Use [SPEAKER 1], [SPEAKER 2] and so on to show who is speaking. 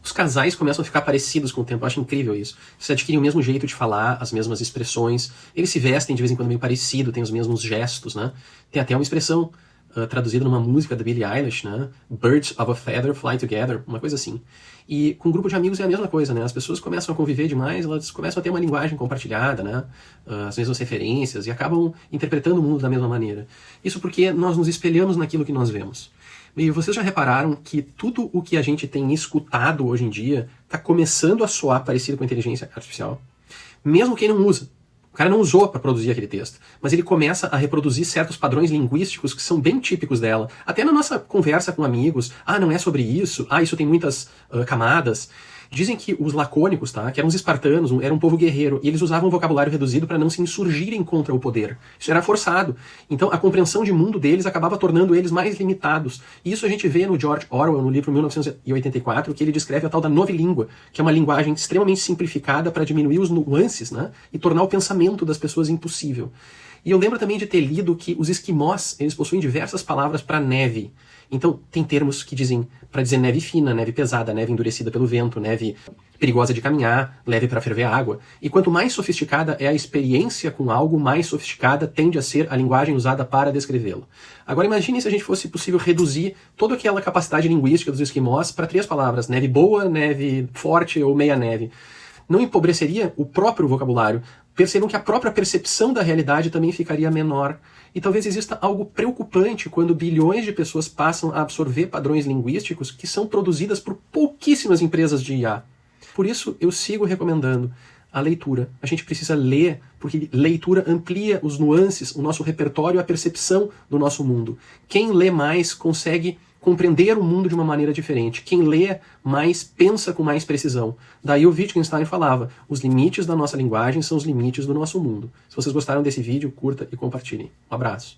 [SPEAKER 1] Os casais começam a ficar parecidos com o tempo. Eu acho incrível isso. Eles adquirem o mesmo jeito de falar, as mesmas expressões. Eles se vestem de vez em quando meio parecido, têm os mesmos gestos, né? Tem até uma expressão traduzida numa música da Billie Eilish, né? Birds of a feather fly together, uma coisa assim. E com um grupo de amigos é a mesma coisa, né? As pessoas começam a conviver demais, elas começam a ter uma linguagem compartilhada, né? As mesmas referências, e acabam interpretando o mundo da mesma maneira. Isso porque nós nos espelhamos naquilo que nós vemos. E vocês já repararam que tudo o que a gente tem escutado hoje em dia está começando a soar parecido com a inteligência artificial? Mesmo quem não usa. O cara não usou para produzir aquele texto, mas ele começa a reproduzir certos padrões linguísticos que são bem típicos dela. Até na nossa conversa com amigos, não é sobre isso, isso tem muitas camadas. Dizem que os lacônicos, tá, que eram os espartanos, eram um povo guerreiro, e eles usavam um vocabulário reduzido para não se insurgirem contra o poder. Isso era forçado. Então a compreensão de mundo deles acabava tornando eles mais limitados. E isso a gente vê no George Orwell, no livro 1984, que ele descreve a tal da novilíngua, que é uma linguagem extremamente simplificada para diminuir os nuances, né, e tornar o pensamento das pessoas impossível. E eu lembro também de ter lido que os esquimós, eles possuem diversas palavras para neve. Então, tem termos que dizem para dizer neve fina, neve pesada, neve endurecida pelo vento, neve perigosa de caminhar, leve para ferver água. E quanto mais sofisticada é a experiência com algo, mais sofisticada tende a ser a linguagem usada para descrevê-lo. Agora imagine se a gente fosse possível reduzir toda aquela capacidade linguística dos esquimós para 3 palavras: neve boa, neve forte ou meia neve. Não empobreceria o próprio vocabulário? Percebam que a própria percepção da realidade também ficaria menor. E talvez exista algo preocupante quando bilhões de pessoas passam a absorver padrões linguísticos que são produzidas por pouquíssimas empresas de IA. Por isso, eu sigo recomendando a leitura. A gente precisa ler, porque leitura amplia os nuances, o nosso repertório, a percepção do nosso mundo. Quem lê mais consegue compreender o mundo de uma maneira diferente. Quem lê mais pensa com mais precisão. Daí o Wittgenstein falava: os limites da nossa linguagem são os limites do nosso mundo. Se vocês gostaram desse vídeo, curta e compartilhem. Um abraço.